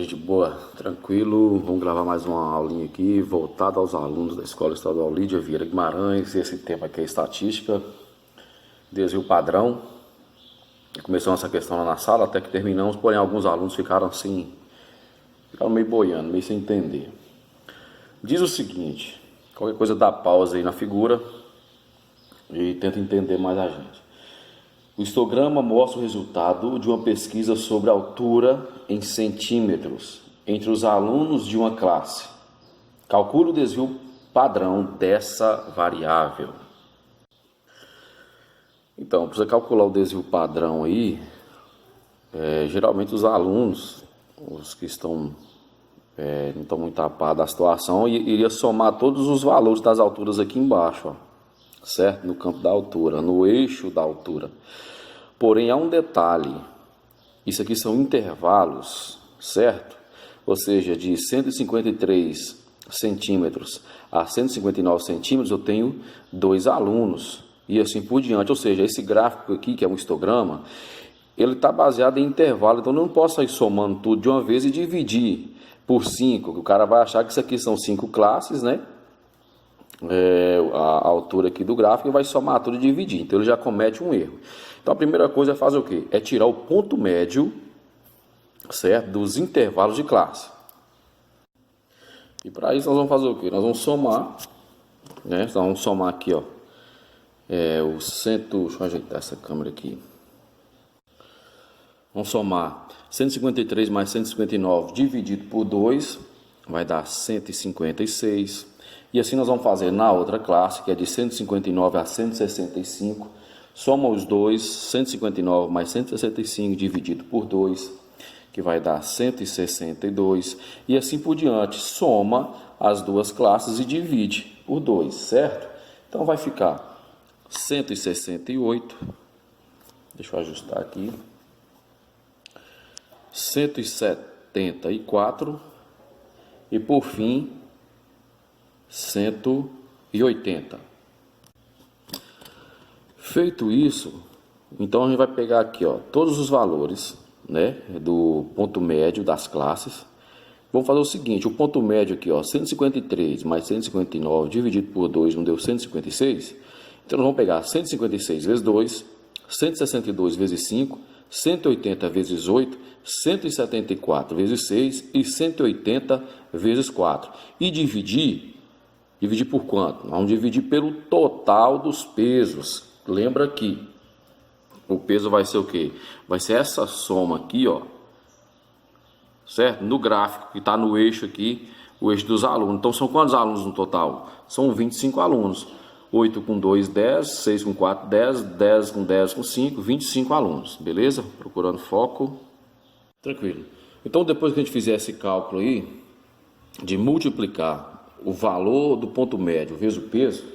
gente boa, tranquilo. Vamos gravar mais uma aulinha aqui, voltada aos alunos da Escola Estadual Lídia Vieira Guimarães. Esse tema aqui é estatística, desvio padrão. Começamos essa questão lá na sala, até que terminamos, porém alguns alunos ficaram assim, ficaram meio boiando, meio sem entender. Diz o seguinte, qualquer coisa dá pausa aí na figura e tenta entender mais a gente. O histograma mostra o resultado de uma pesquisa sobre a altura em centímetros entre os alunos de uma classe. Calcule o desvio padrão dessa variável. Então, para você calcular o desvio padrão aí, geralmente os alunos, os que não estão muito tapados da situação, iria somar todos os valores das alturas aqui embaixo, ó, certo? No campo da altura, no eixo da altura. Porém, há um detalhe, isso aqui são intervalos, certo? Ou seja, de 153 centímetros a 159 centímetros eu tenho 2 alunos e assim por diante. Ou seja, esse gráfico aqui, que é um histograma, ele está baseado em intervalo, então eu não posso ir somando tudo de uma vez e dividir por 5, que o cara vai achar que isso aqui são 5 classes, né? A altura aqui do gráfico e vai somar tudo e dividir, então ele já comete um erro. Então a primeira coisa é fazer o quê? É tirar o ponto médio, certo, dos intervalos de classe. E para isso nós vamos fazer o quê? Nós vamos somar, né? Nós vamos somar aqui, ó, deixa eu ajeitar essa câmera aqui. Vamos somar 153 mais 159 dividido por 2, vai dar 156. E assim nós vamos fazer na outra classe, que é de 159 a 165. Soma os dois, 159 mais 165 dividido por 2, que vai dar 162. E assim por diante, soma as duas classes e divide por 2, certo? Então vai ficar 168, deixa eu ajustar aqui, 174 e por fim 180. Feito isso, então a gente vai pegar aqui, ó, todos os valores, né, do ponto médio das classes. Vamos fazer o seguinte, o ponto médio aqui, ó, 153 mais 159 dividido por 2 não deu 156. Então nós vamos pegar 156 vezes 2, 162 vezes 5, 180 vezes 8, 174 vezes 6 e 180 vezes 4. E dividir por quanto? Vamos dividir pelo total dos pesos. Lembra que o peso vai ser o quê? Vai ser essa soma aqui, ó, certo? No gráfico que está no eixo aqui, o eixo dos alunos. Então são quantos alunos no total? São 25 alunos. 8 com 2, 10, 6 com 4, 10, 10 com 10 com 5, 25 alunos. Beleza? Procurando foco. Tranquilo. Então depois que a gente fizer esse cálculo aí, de multiplicar o valor do ponto médio vezes o peso,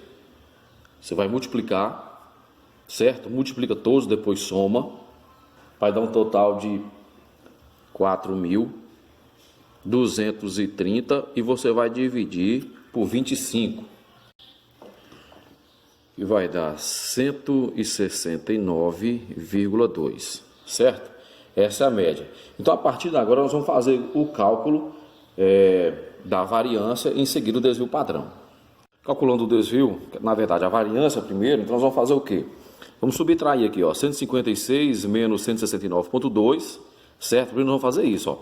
você vai multiplicar, certo? Multiplica todos, depois soma, vai dar um total de 4.230 e você vai dividir por 25, que vai dar 169,2, certo? Essa é a média. Então a partir de agora nós vamos fazer o cálculo da variância e em seguida o desvio padrão. Calculando o desvio, na verdade a variância primeiro, então nós vamos fazer o quê? Vamos subtrair aqui, ó, 156 menos 169,2, certo? Primeiro nós vamos fazer isso, ó.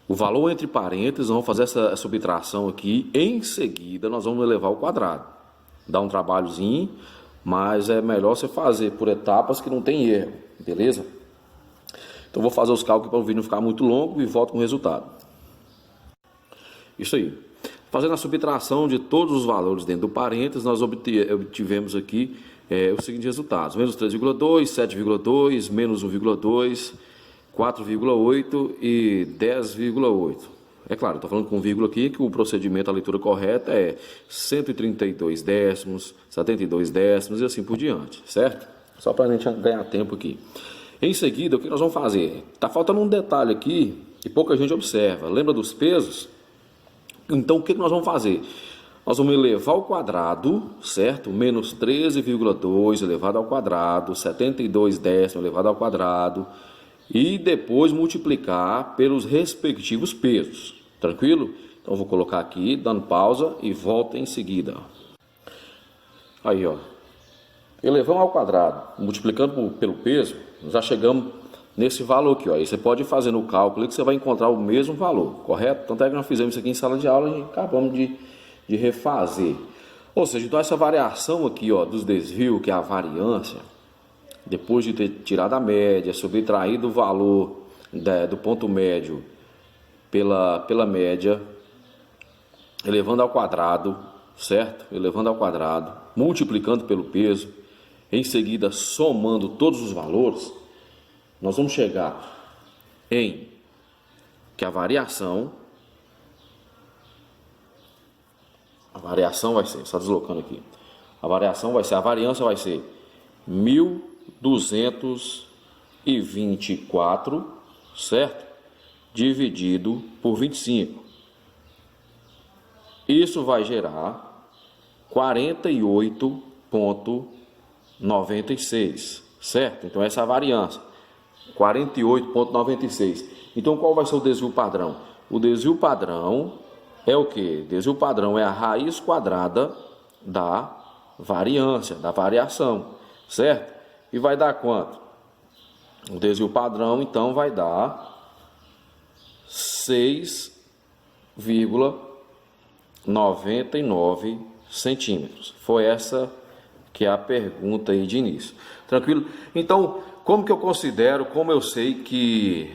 O valor entre parênteses, nós vamos fazer essa subtração aqui, em seguida nós vamos elevar ao quadrado. Dá um trabalhozinho, mas é melhor você fazer por etapas que não tem erro, beleza? Então vou fazer os cálculos para o vídeo não ficar muito longo e volto com o resultado. Isso aí. Fazendo a subtração de todos os valores dentro do parênteses, nós obtivemos aqui os seguintes resultados. Menos 3,2, 7,2, menos 1,2, 4,8 e 10,8. É claro, estou falando com vírgula aqui que o procedimento, a leitura correta é 132 décimos, 72 décimos e assim por diante, certo? Só para a gente ganhar tempo aqui. Em seguida, o que nós vamos fazer? Está faltando um detalhe aqui que pouca gente observa. Lembra dos pesos? Então, o que nós vamos fazer? Nós vamos elevar ao quadrado, certo? Menos 13,2 elevado ao quadrado, 72 décimos elevado ao quadrado, e depois multiplicar pelos respectivos pesos. Tranquilo? Então vou colocar aqui, dando pausa e volto em seguida. Aí, ó. Elevando ao quadrado, multiplicando pelo peso, já chegamos nesse valor aqui, ó. Aí você pode fazer no cálculo que você vai encontrar o mesmo valor, correto? Tanto é que nós fizemos isso aqui em sala de aula e acabamos de refazer. Ou seja, então essa variação aqui, ó, dos desvios, que é a variância, depois de ter tirado a média, subtraído o valor do ponto médio pela média, elevando ao quadrado, certo? Elevando ao quadrado, multiplicando pelo peso, em seguida somando todos os valores, nós vamos chegar em que a variação vai ser, só deslocando aqui, a variância vai ser 1.224, certo? Dividido por 25. Isso vai gerar 48,96, certo? Então essa é a variância, 48,96. Então qual vai ser o desvio padrão? O desvio padrão é o que? Desvio padrão é a raiz quadrada da variância, da variação, certo? E vai dar quanto? O desvio padrão então vai dar 6,99 centímetros. Foi essa que é a pergunta aí de início. Tranquilo? Então, como que eu considero, como eu sei que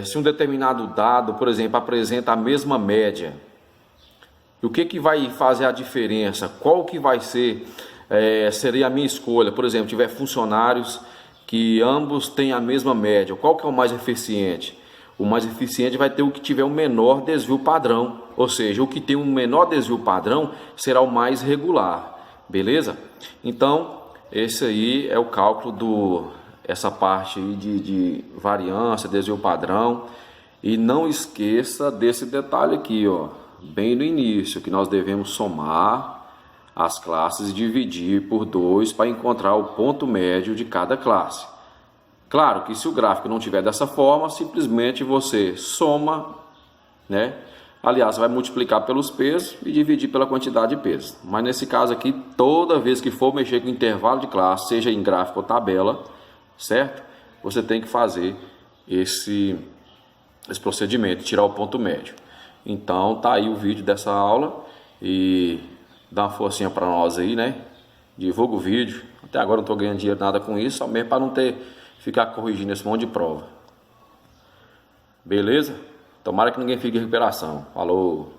se um determinado dado, por exemplo, apresenta a mesma média, o que vai fazer a diferença? Qual que vai ser, seria a minha escolha? Por exemplo, tiver funcionários que ambos têm a mesma média, qual que é o mais eficiente? O mais eficiente vai ter o que tiver o menor desvio padrão, ou seja, o que tem um menor desvio padrão será o mais regular, beleza? Então, esse aí é o cálculo essa parte aí de variância, desvio padrão. E não esqueça desse detalhe aqui, ó, bem no início, que nós devemos somar as classes e dividir por 2 para encontrar o ponto médio de cada classe. Claro que se o gráfico não tiver dessa forma, simplesmente você soma, né? Aliás, vai multiplicar pelos pesos e dividir pela quantidade de pesos. Mas nesse caso aqui, toda vez que for mexer com intervalo de classe, seja em gráfico ou tabela, certo? Você tem que fazer esse procedimento, tirar o ponto médio. Então, tá aí o vídeo dessa aula e dá uma forcinha para nós aí, né? Divulga o vídeo. Até agora não estou ganhando dinheiro nada com isso, só mesmo para não ficar corrigindo esse monte de prova. Beleza? Tomara que ninguém fique em recuperação. Falou!